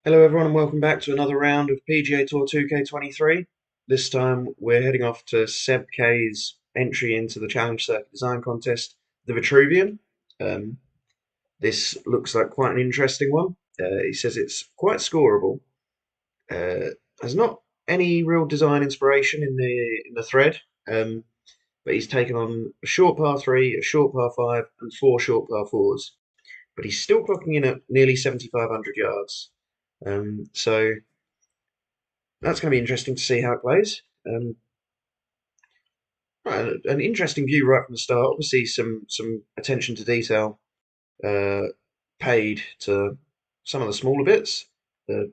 Hello everyone and welcome back to another round of PGA Tour 2K23. This time we're heading off to Sebk's entry into the Challenge Circuit Design Contest, the Vitruvian. Um, this looks like quite an interesting one. He says it's quite scoreable. There's not any real design inspiration in the thread, um, but he's taken on a short par 3, a short par 5 and 4 short par 4s. But he's still clocking in at nearly 7,500 yards. So that's going to be interesting to see how it plays. Right, an interesting view right from the start. Obviously, some attention to detail uh, paid to some of the smaller bits. The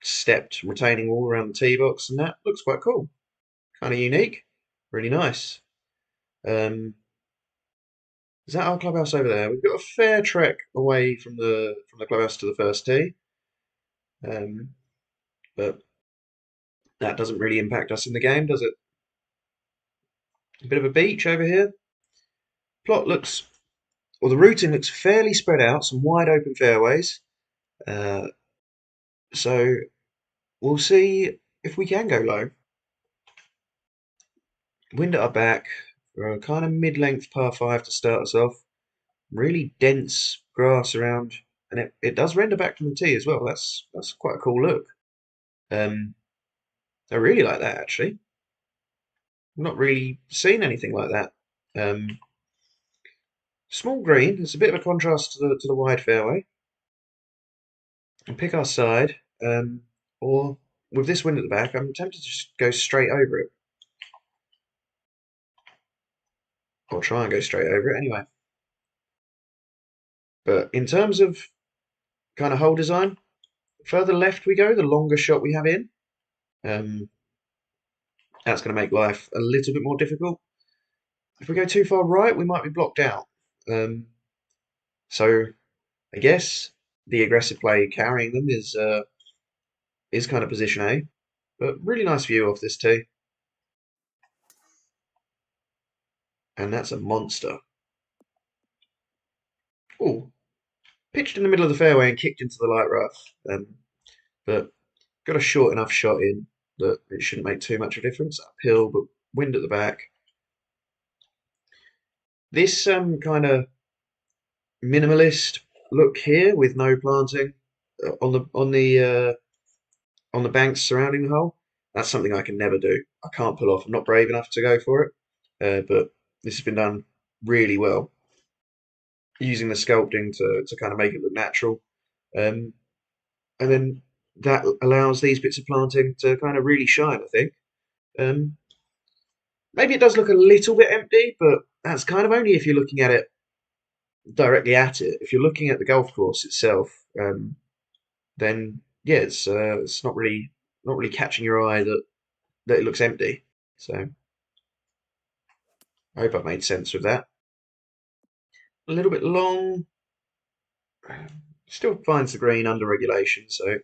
stepped retaining wall around the tee box, and that looks quite cool. Kind of unique, really nice. Um, is that our clubhouse over there? We've got a fair trek away from the clubhouse to the first tee, um, but that doesn't really impact us in the game, does it? A bit of a beach over here. Plot looks Well, the routing looks fairly spread out, some wide open fairways. Uh, so we'll see if we can go low. Wind at our back for a kind of mid-length par 5 to start us off. Really dense grass around, and it does render back from the tee as well. That's quite a cool look. Um, I really like that actually. I've not really seen anything like that. Um, Small green. It's a bit of a contrast to the wide fairway. And pick our side, or with this wind at the back, I'm tempted to just go straight over it, or try and go straight over it anyway. But in terms of kind of hole design, further left we go, the longer shot we have in. Um, that's going to make life a little bit more difficult. If we go too far right, we might be blocked out. Um, so I guess the aggressive play carrying them is kind of position A. But really nice view off this tee, and that's a monster. Oh, pitched in the middle of the fairway and kicked into the light rough. But got a short enough shot in that it shouldn't make too much of a difference. Uphill, but wind at the back. This kind of minimalist look here with no planting on the banks surrounding the hole. That's something I can never do. I can't pull off. I'm not brave enough to go for it. But this has been done really well, using the sculpting to kind of make it look natural. Um, and then that allows these bits of planting to kind of really shine, I think. Um, Maybe it does look a little bit empty, but that's kind of only if you're looking at it directly at it. If you're looking at the golf course itself, then yeah, it's not really catching your eye that it looks empty. So I hope I've made sense with that. A little bit long, still finds the green under regulation, so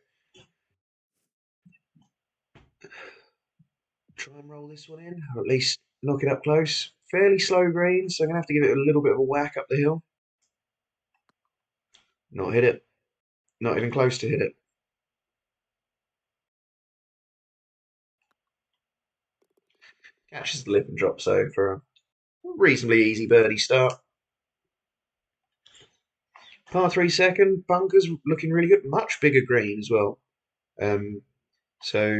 try and roll this one in, or at least knock it up close. Fairly slow green, so I'm gonna have to give it a little bit of a whack up the hill. Not hit it. Not even close to hit it. Catches the lip and drops though for a reasonably easy birdie start. Par 3 second, bunkers looking really good. Much bigger green as well. Um, so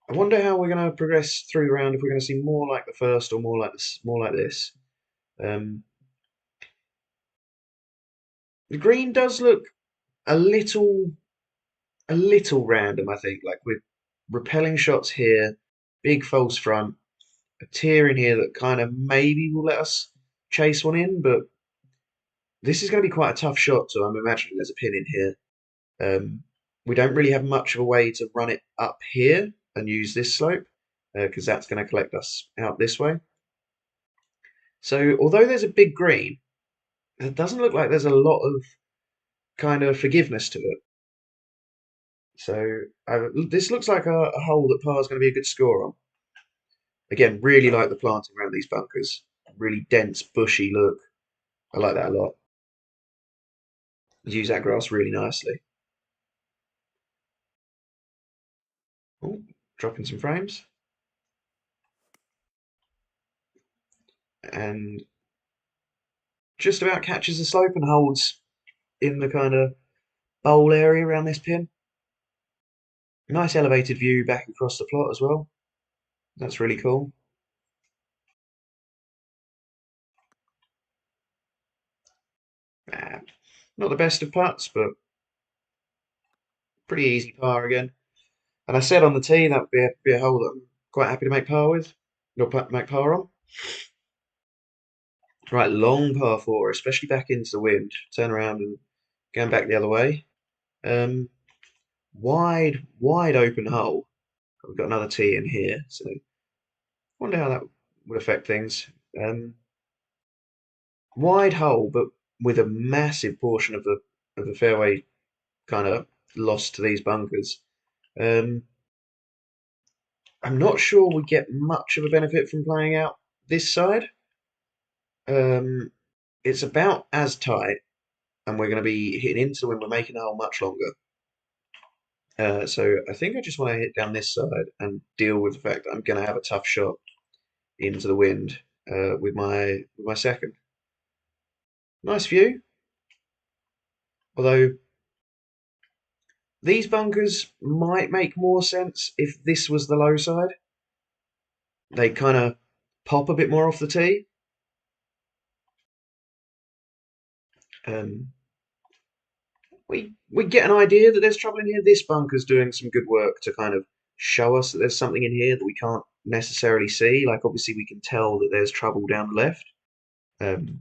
I wonder how we're going to progress through the round. If we're going to see more like the first or more like this. Um, the green does look a little random. I think, like with repelling shots here, big false front, a tier in here that kind of maybe will let us chase one in, but this is going to be quite a tough shot. So I'm imagining there's a pin in here. We don't really have much of a way to run it up here and use this slope because that's going to collect us out this way. So although there's a big green, it doesn't look like there's a lot of kind of forgiveness to it. So this looks like a hole that par is going to be a good score on. Again, really like the planting around these bunkers. Really dense, bushy look. I like that a lot. Use that grass really nicely. Oh, dropping some frames. And just about catches the slope and holds in the kind of bowl area around this pin. Nice elevated view back across the plot as well. That's really cool. Not the best of putts, but pretty easy par again. And I said on the tee that would be a hole that I'm quite happy to make par with, or make par on. Right, long par four, especially back into the wind. Turn around and going back the other way. Wide open hole. We've got another tee in here, so wonder how that would affect things. Wide hole, but with a massive portion of the fairway kind of lost to these bunkers. Um, I'm not sure we get much of a benefit from playing out this side. Um, it's about as tight, and we're going to be hitting into the wind. We're making the hole much longer. So I think I just want to hit down this side and deal with the fact that I'm going to have a tough shot into the wind with my second. Nice view, although these bunkers might make more sense if this was the low side. They kind of pop a bit more off the tee. Um, we get an idea that there's trouble in here. This bunker's doing some good work to kind of show us that there's something in here that we can't necessarily see. Like obviously we can tell that there's trouble down the left. Um,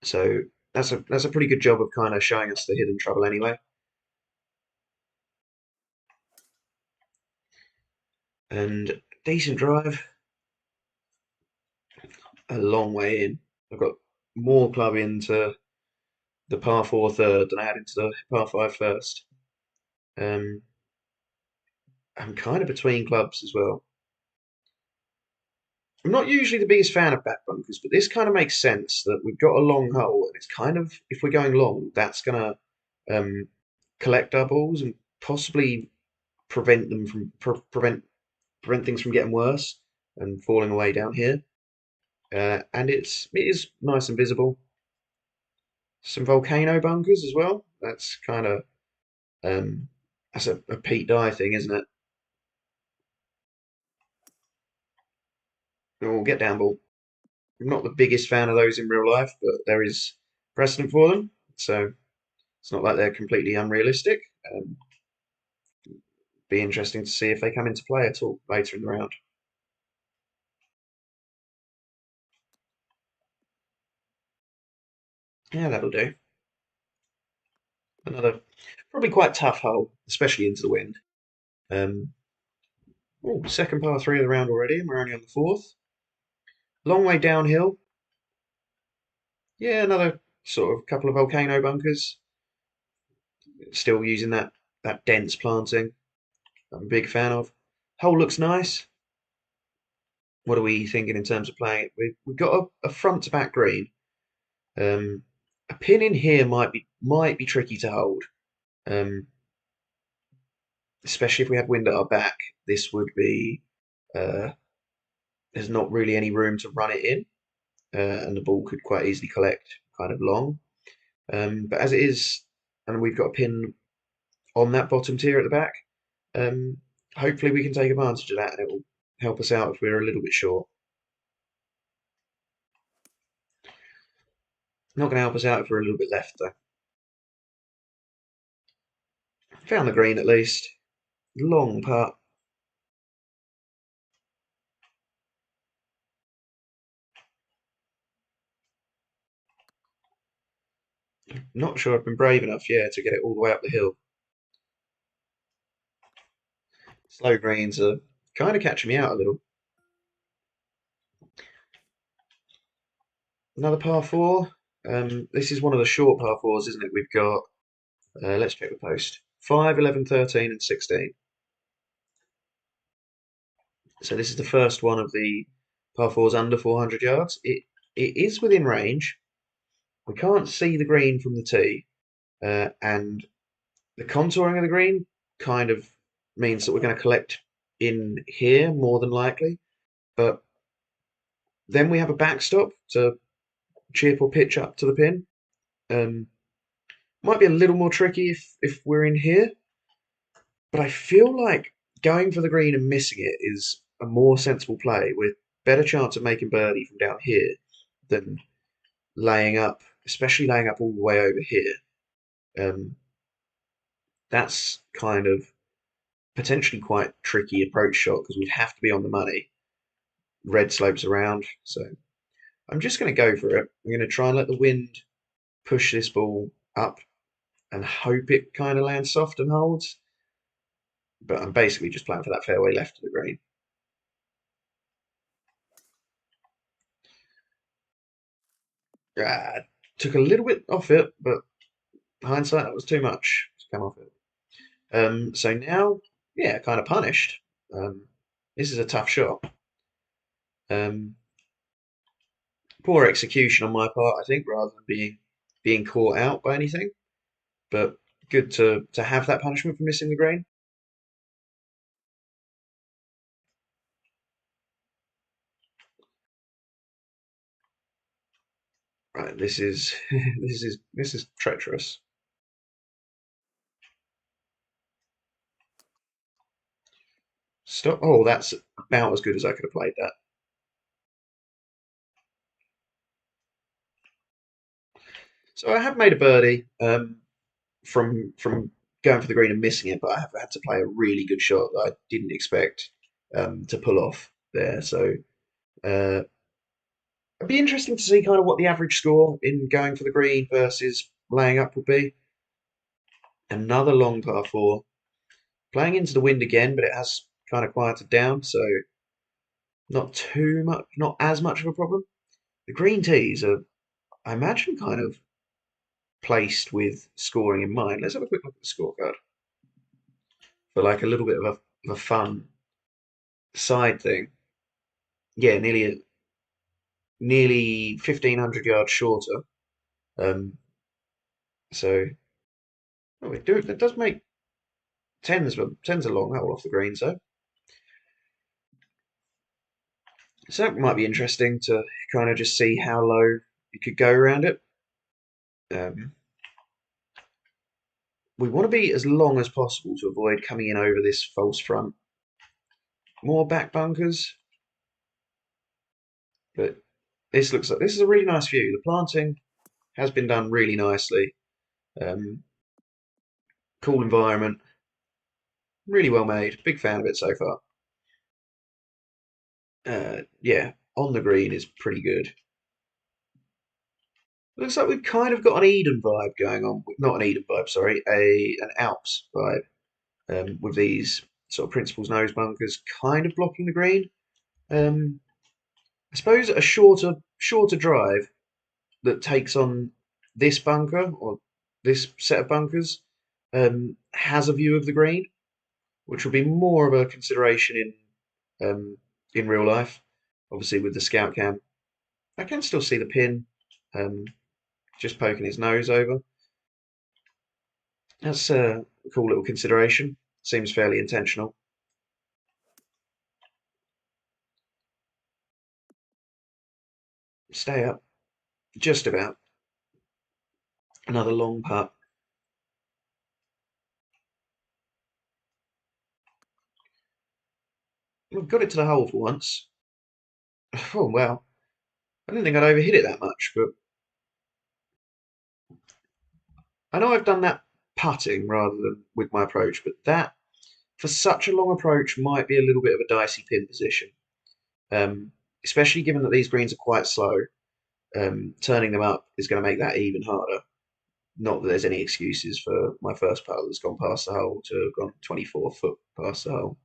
so that's a pretty good job of kind of showing us the hidden trouble anyway. And decent drive, a long way in. I've got more club into the par four third than I had into the par five first. Um, I'm kind of between clubs as well. I'm not usually the biggest fan of back bunkers, but this kind of makes sense that we've got a long hole, and it's kind of if we're going long, that's gonna um, collect our balls and possibly prevent them from prevent things from getting worse and falling away down here. And it is nice and visible. Some volcano bunkers as well. That's kind of that's a Pete Dye thing, isn't it? We'll get down ball. I'm not the biggest fan of those in real life, but there is precedent for them, so it's not like they're completely unrealistic. Um, be interesting to see if they come into play at all later in the round. Yeah, that'll do. Another probably quite tough hole, especially into the wind. Um, second par three of the round already, and we're only on the fourth. Long way downhill. Yeah, another sort of couple of volcano bunkers. Still using that dense planting. I'm a big fan of. Hole looks nice. What are we thinking in terms of playing it? We've got a front to back green. Um, a pin in here might be tricky to hold, um, especially if we had wind at our back. This would be uh, there's not really any room to run it in, and the ball could quite easily collect kind of long. But as it is, and we've got a pin on that bottom tier at the back, um, hopefully we can take advantage of that, and it will help us out if we're a little bit short. Not going to help us out if we're a little bit left though. Found the green at least. Long putt. Not sure I've been brave enough yet to get it all the way up the hill. Slow greens are kind of catching me out a little. Another par four. This is one of the short par fours, isn't it? We've got, let's check the post. 5, 11, 13 and 16. So this is the first one of the par fours under 400 yards. It is within range. We can't see the green from the tee. And the contouring of the green kind of means that we're going to collect in here more than likely. But then we have a backstop to chip or pitch up to the pin. Might be a little more tricky if we're in here, but I feel like going for the green and missing it is a more sensible play with better chance of making birdie from down here than laying up, especially laying up all the way over here. Um, that's kind of potentially quite tricky approach shot because we'd have to be on the money. Red slopes around, so I'm just going to go for it. I'm going to try and let the wind push this ball up and hope it kind of lands soft and holds. But I'm basically just playing for that fairway left of the green. Took a little bit off it, but hindsight, that was too much to come off it. So now, yeah, kind of punished. This is a tough shot. Um, Poor execution on my part, I think, rather than being caught out by anything. But good to have that punishment for missing the green. Right, this is this is treacherous. Stop. Oh, that's about as good as I could have played that. So I have made a birdie from going for the green and missing it, but I have had to play a really good shot that I didn't expect to pull off there. So uh, it'd be interesting to see kind of what the average score in going for the green versus laying up would be. Another long par four, playing into the wind again, but it has kind of quieted down, so not too much, not as much of a problem. The green tees are, I imagine, kind of placed with scoring in mind. Let's have a quick look at the scorecard for like a little bit of a fun side thing. Yeah, nearly 1,500 yards shorter. Um, so oh, that does make tens, but tens are long. That will off the green, so that might be interesting to kind of just see how low you could go around it. Um, we want to be as long as possible to avoid coming in over this false front. More back bunkers, but this looks like this is a really nice view. The planting has been done really nicely. Um, cool environment, really well made. Big fan of it so far. Yeah, on the green is pretty good. Looks like we've kind of got an Eden vibe going on. Not an Eden vibe, sorry, an Alps vibe with these sort of principal's nose bunkers kind of blocking the green. Um, I suppose a shorter drive that takes on this bunker or this set of bunkers has a view of the green, which will be more of a consideration in real life. Obviously, with the scout cam, I can still see the pin um, just poking his nose over. That's a cool little consideration. Seems fairly intentional. Stay up, just about. Another long putt. We've got it to the hole for once. Oh well, I didn't think I'd overhit it that much, but I know I've done that putting rather than with my approach, but that for such a long approach might be a little bit of a dicey pin position, um, especially given that these greens are quite slow. Turning them up is going to make that even harder. Not that there's any excuses for my first putt that's gone past the hole to have gone 24 foot past the hole.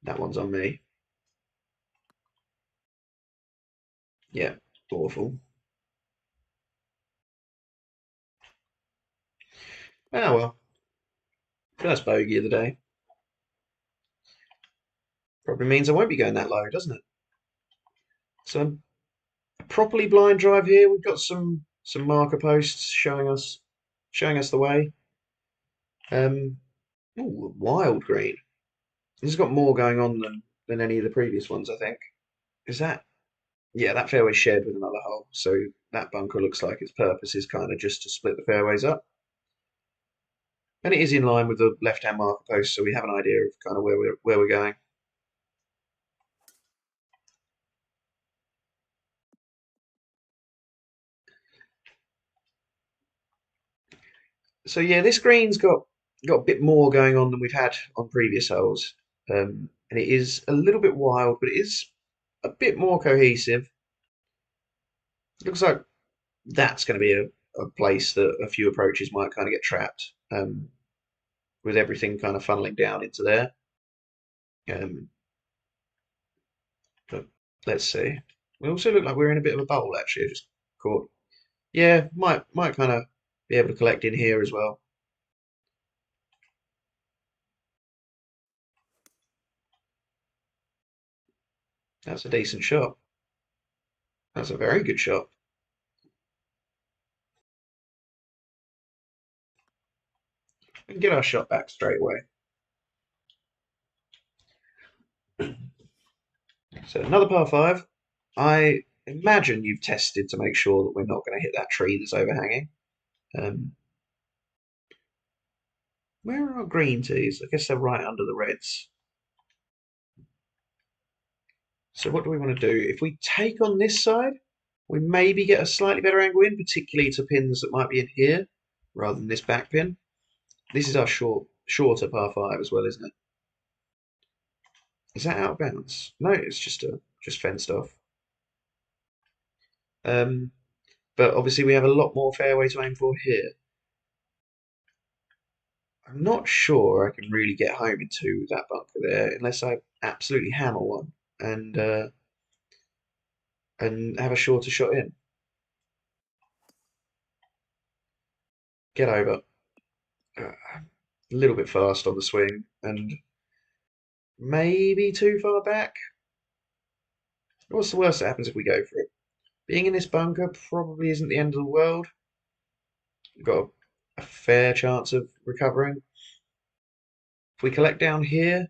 That one's on me. Yeah, awful. Ah well, first bogey of the day. Probably means I won't be going that low, doesn't it? So a properly blind drive here. We've got some marker posts showing us the way. Um, Ooh, wild green. This has got more going on than any of the previous ones, I think. Is that? Yeah, that fairway's shared with another hole, so that bunker looks like its purpose is kind of just to split the fairways up. And it is in line with the left-hand marker post, so we have an idea of kind of where we're going. So yeah, this green's got a bit more going on than we've had on previous holes, and it is a little bit wild, but it is a bit more cohesive. It looks like that's going to be a place that a few approaches might kind of get trapped, with everything kind of funneling down into there. Um, but let's see. We also look like we're in a bit of a bowl actually. I just caught. Yeah, might kind of be able to collect in here as well. That's a decent shot. That's a very good shot. We can get our shot back straight away. So another par five. I imagine you've tested to make sure that we're not going to hit that tree that's overhanging. Um, where are our green tees? I guess they're right under the reds. So what do we want to do? If we take on this side, we maybe get a slightly better angle in, particularly to pins that might be in here, rather than this back pin. This is our shorter par five as well, isn't it? Is that out of bounds? No, it's just fenced off. Um, but obviously we have a lot more fairway to aim for here. I'm not sure I can really get home into that bunker there unless I absolutely hammer one and have a shorter shot in. Get over. A little bit fast on the swing and maybe too far back. What's the worst that happens if we go for it? Being in this bunker probably isn't the end of the world. We've got a fair chance of recovering. If we collect down here,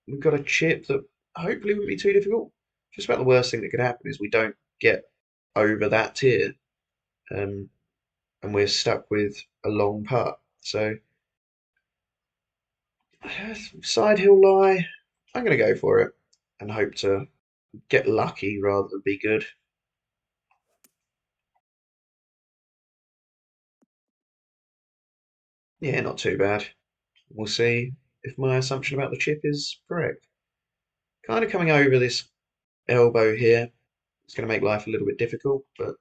we've got a chip that hopefully wouldn't be too difficult. Just about the worst thing that could happen is we don't get over that tier, um, and we're stuck with a long putt. So, side hill lie, I'm going to go for it and hope to get lucky rather than be good. Yeah, not too bad. We'll see if my assumption about the chip is correct. Kind of coming over this elbow here. It's going to make life a little bit difficult, but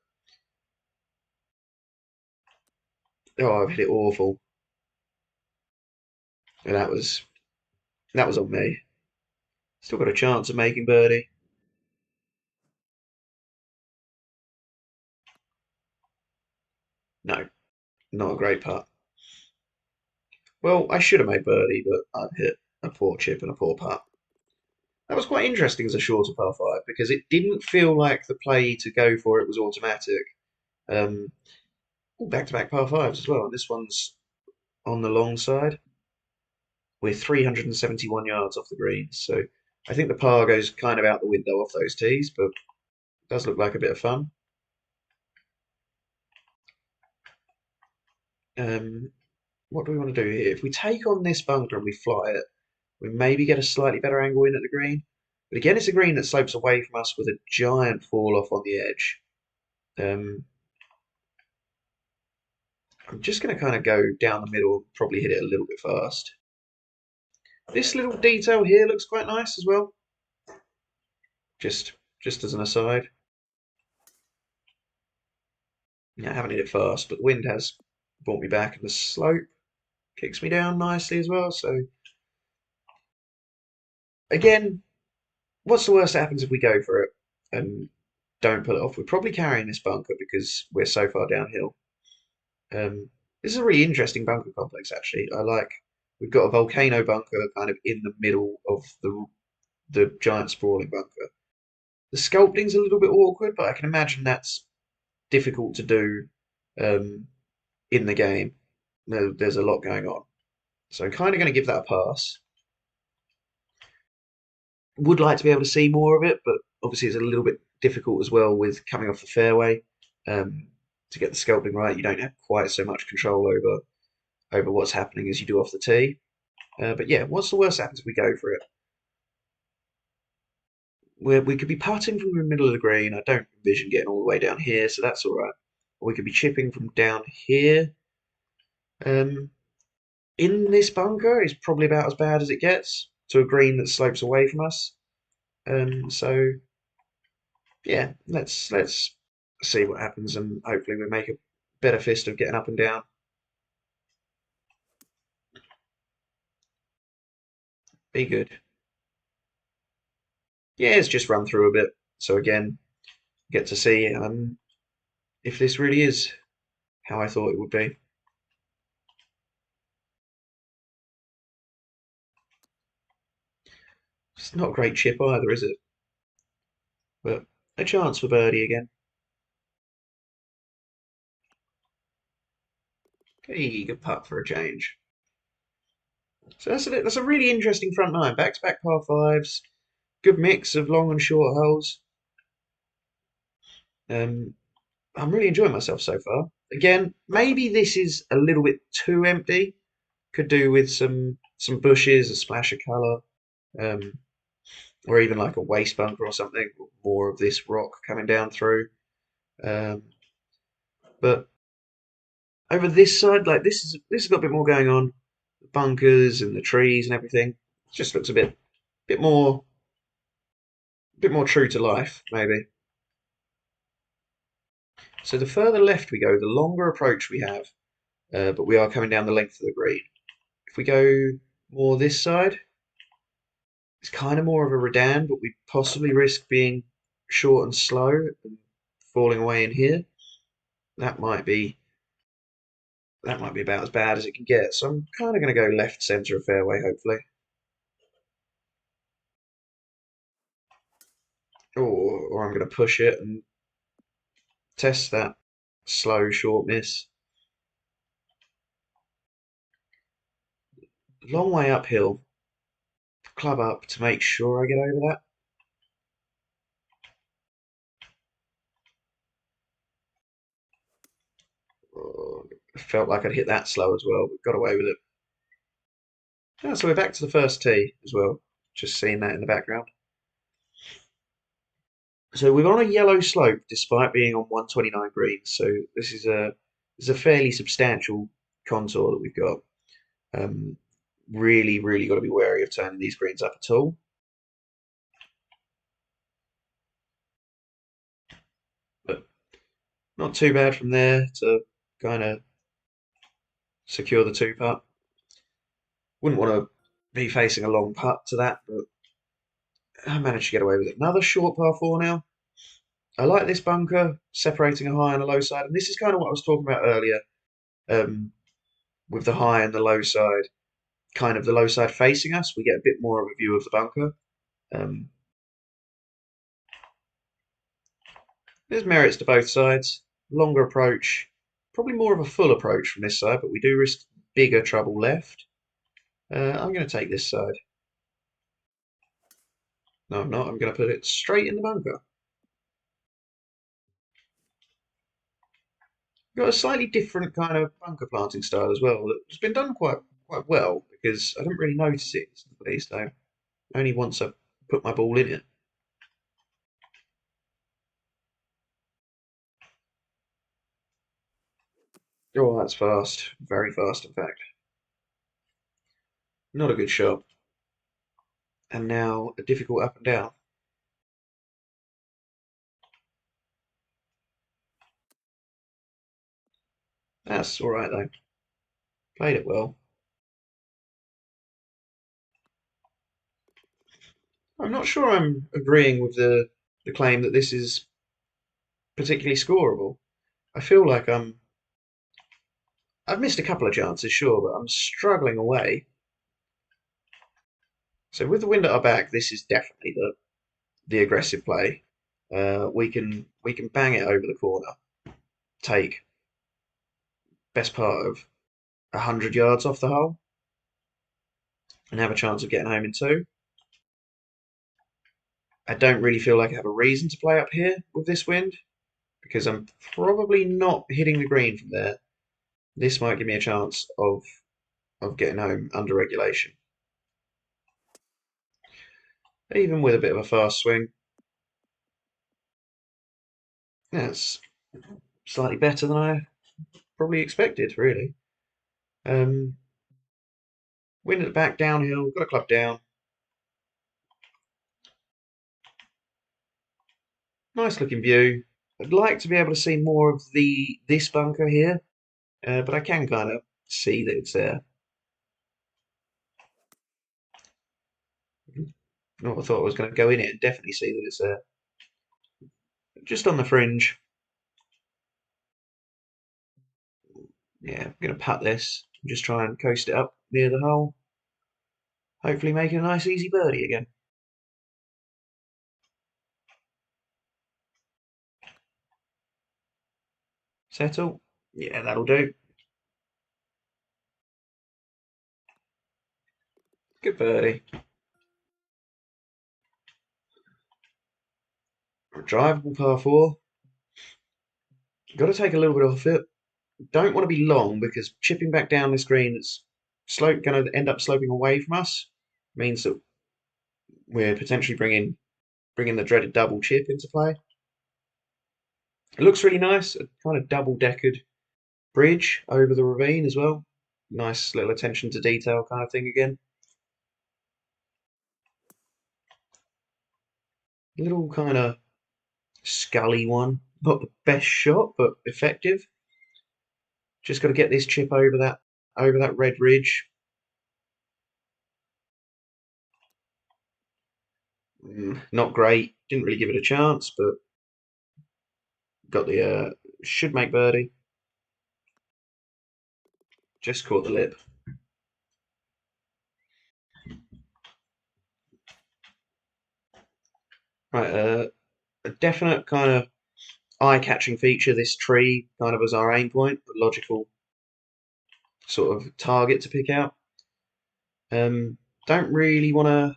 oh, I've hit it awful. And that was on me. Still got a chance of making birdie. No, not a great putt. Well, I should have made birdie, but I've hit a poor chip and a poor putt. That was quite interesting as a shorter par five because it didn't feel like the play to go for it was automatic. Um, back-to-back par fives as well, and this one's on the long side. We're 371 yards off the green, so I think the par goes kind of out the window off those tees, but it does look like a bit of fun. Um, what do we want to do here? If we take on this bunker and we fly it, we maybe get a slightly better angle in at the green. But again, it's a green that slopes away from us with a giant fall off on the edge. Um, I'm just going to kind of go down the middle, probably hit it a little bit fast. This little detail here looks quite nice as well. Just as an aside. Yeah, I haven't hit it fast, but the wind has brought me back, and the slope kicks me down nicely as well. So again, what's the worst that happens if we go for it and don't pull it off? We're probably carrying this bunker because we're so far downhill. This is a really interesting bunker complex, actually. I like. We've got a volcano bunker kind of in the middle of the giant sprawling bunker. The sculpting's a little bit awkward, but I can imagine that's difficult to do um, in the game. No, there's a lot going on. So I'm kind of going to give that a pass. Would like to be able to see more of it, but obviously it's a little bit difficult as well with coming off the fairway. Um, to get the sculpting right, you don't have quite so much control over what's happening as you do off the tee. But yeah, what's the worst happens if we go for it? We could be putting from the middle of the green. I don't envision getting all the way down here, so that's all right. Or we could be chipping from down here. Um, in this bunker is probably about as bad as it gets to a green that slopes away from us. So yeah, let's see what happens, and hopefully we make a better fist of getting up and down. Be good. Yeah, it's just run through a bit. So again, get to see if this really is how I thought it would be. It's not a great chip either, is it? But a chance for birdie again. Hey, good putt for a change. So that's a really interesting front nine. Back to back par fives. Good mix of long and short holes. Um, I'm really enjoying myself so far. Again, maybe this is a little bit too empty. Could do with some bushes, a splash of colour, um, or even like a waste bunker or something. More of this rock coming down through. Um, but over this side, like this has got a bit more going on. The bunkers and the trees and everything. It just looks bit more bit more true to life, maybe. So the further left we go, the longer approach we have, but we are coming down the length of the green. If we go more this side, it's kind of more of a redan, but we possibly risk being short and slow and falling away in here. That might be that might be about as bad as it can get. So I'm kind of going to go left centre of fairway, hopefully. Or I'm going to push it and test that slow short miss. Long way uphill. Club up to make sure I get over that. Oh, I felt like I'd hit that slow as well, but got away with it. Yeah, so we're back to the first tee as well. Just seeing that in the background. So we're on a yellow slope despite being on 129 greens. So this is a fairly substantial contour that we've got. Um, really got to be wary of turning these greens up at all. But not too bad from there to kind of secure the two putt. Wouldn't want to be facing a long putt to that, but I managed to get away with it. Another short par four now. I like this bunker separating a high and a low side, and this is kind of what I was talking about earlier, um, with the high and the low side. Kind of the low side facing us, we get a bit more of a view of the bunker. Um, there's merits to both sides. Longer approach, probably more of a full approach from this side, but we do risk bigger trouble left. I'm going to take this side. No, I'm not. I'm going to put it straight in the bunker. Got a slightly different kind of bunker planting style as well. It's been done quite well because I didn't really notice it instantly. So only once I put my ball in it. Oh, that's fast. Very fast, in fact. Not a good shot. And now a difficult up and down. That's all right though. Played it well. I'm not sure I'm agreeing with the claim that this is particularly scoreable. I feel like I've missed a couple of chances, sure, but I'm struggling away. So with the wind at our back, this is definitely the aggressive play. We can bang it over the corner, take best part of 100 yards off the hole. and have a chance of getting home in two. I don't really feel like I have a reason to play up here with this wind because I'm probably not hitting the green from there. This might give me a chance of getting home under regulation. Even with a bit of a fast swing, that's slightly better than I probably expected, really. Um, Wind at the back, downhill, got a club down. Nice looking view. I'd like to be able to see more of this bunker here, but I can kind of see that it's there. Not I thought I was going to go in it and definitely see that it's there. Just on the fringe. Yeah, I'm going to putt this. Just try and coast it up near the hole. Hopefully making a nice easy birdie again. Settle. Yeah, that'll do. Good birdie. Drivable par four. Got to take a little bit off it. Don't want to be long because chipping back down this green that's going to end up sloping away from us means that we're potentially bringing the dreaded double chip into play. It looks really nice, a kind of double-deckered bridge over the ravine as well. Nice little attention to detail kind of thing again. Little kind of scully one. Not the best shot, but effective. Just got to get this chip over that red ridge. Not great. Didn't really give it a chance, but got the should make birdie. Just caught the lip. Right, a definite kind of eye-catching feature. This tree kind of as our aim point, the logical sort of target to pick out. Don't really want to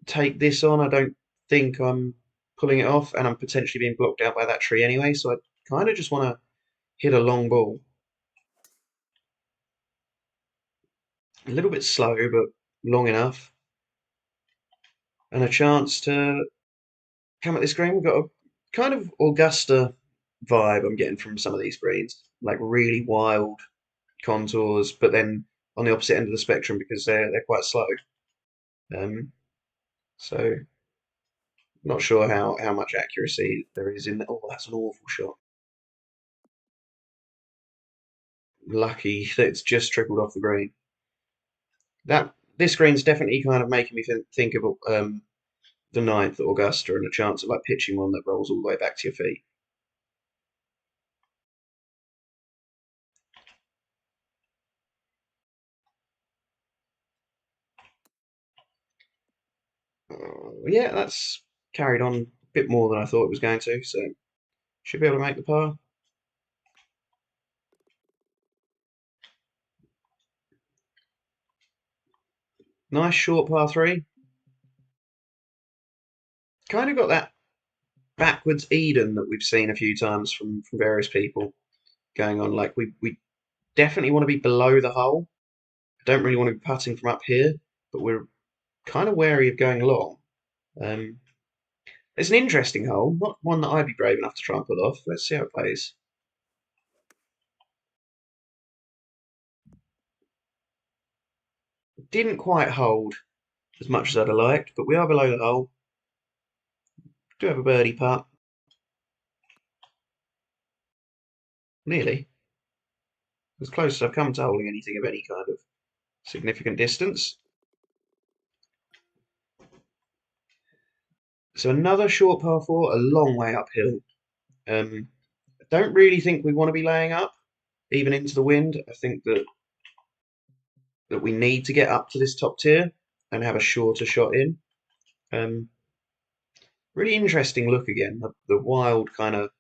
take this on. I don't think I'm pulling it off, and I'm potentially being blocked out by that tree anyway. So I kind of just want to hit a long ball. A little bit slow, but long enough. And a chance to come at this green. We've got a kind of Augusta vibe I'm getting from some of these greens. Like really wild contours, but then on the opposite end of the spectrum because they're quite slow. Um, so not sure how much accuracy there is in. Oh, that's an awful shot. Lucky that it's just trickled off the green. That this screen's definitely kind of making me think of the ninth at Augusta and a chance of like pitching one that rolls all the way back to your feet. Yeah, that's carried on a bit more than I thought it was going to, so should be able to make the par. Nice short par three. Kind of got that backwards Eden that we've seen a few times from various people going on. Like we definitely want to be below the hole. I don't really want to be putting from up here, but we're kind of wary of going long. Um, it's an interesting hole, not one that I'd be brave enough to try and pull off. Let's see how it plays. Didn't quite hold as much as I'd have liked, but we are below the hole. Do have a birdie putt. Nearly. As close as I've come to holding anything of any kind of significant distance. So another short par four, a long way uphill. I don't really think we want to be laying up, even into the wind. I think that we need to get up to this top tier and have a shorter shot in. Um, Really interesting look again. The wild kind of,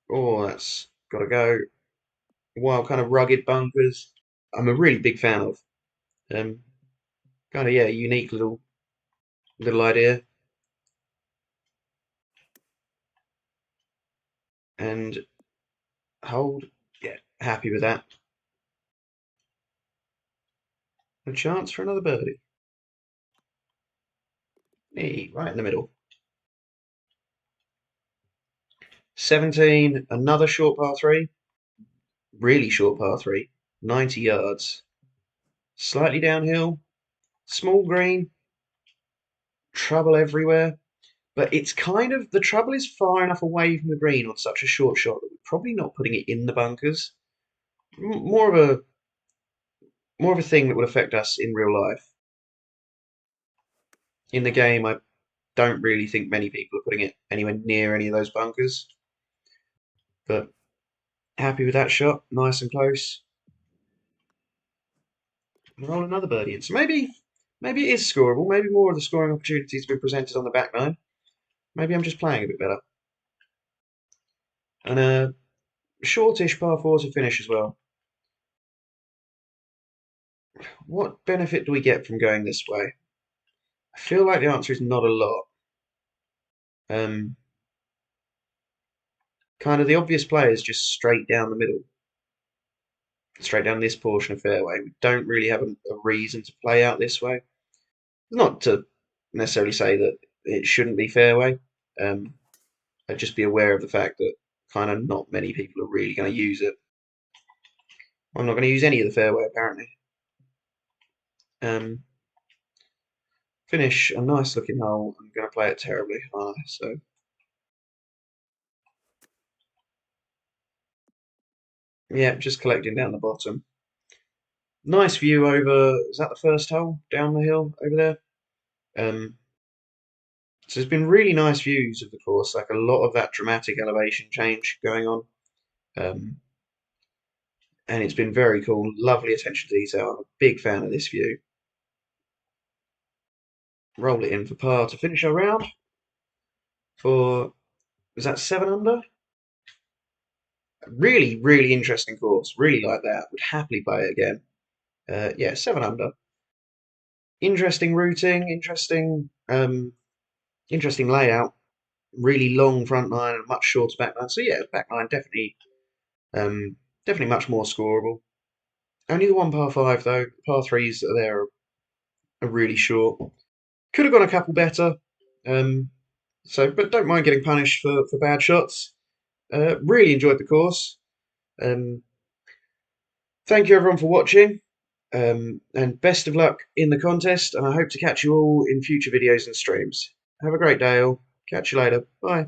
oh, that's got to go. Wild kind of rugged bunkers. I'm a really big fan of. Um, Kind of, yeah, unique little idea. And hold. Yeah, happy with that. A chance for another birdie. Hey, right in the middle. 17, another short par 3. Really short par 3. 90 yards. Slightly downhill. Small green. Trouble everywhere. But it's kind of, the trouble is far enough away from the green on such a short shot that we're probably not putting it in the bunkers. More of a thing that would affect us in real life. In the game, I don't really think many people are putting it anywhere near any of those bunkers. But happy with that shot, nice and close. And roll another birdie in. So maybe it is scoreable. Maybe more of the scoring opportunities have been presented on the back nine. Maybe I'm just playing a bit better. And a shortish par 4 to finish as well. What benefit do we get from going this way? I feel like the answer is not a lot. Kind of the obvious play is just straight down the middle. Straight down this portion of fairway. We don't really have a reason to play out this way. Not to necessarily say that it shouldn't be fairway. I'd just be aware of the fact that kind of not many people are really going to use it. I'm not going to use any of the fairway apparently. Finish a nice looking hole. I'm going to play it terribly, aren't I? So yeah, just collecting down the bottom. Nice view over. Is that the first hole down the hill over there? So there's been really nice views of the course, like a lot of that dramatic elevation change going on. And it's been very cool, lovely attention to detail. I'm a big fan of this view. Roll it in for par to finish our round. For, is that 7 under? Really, really interesting course. Really like that. Would happily play it again. Yeah, 7 under. Interesting routing, interesting layout. Really long front line and much shorter back line. So yeah, back line definitely much more scoreable. Only the one par 5 though. Par 3s that are there are really short. Could have gone a couple better. But don't mind getting punished for bad shots. Really enjoyed the course. Thank you everyone for watching. And best of luck in the contest. And I hope to catch you all in future videos and streams. Have a great day all. Catch you later. Bye.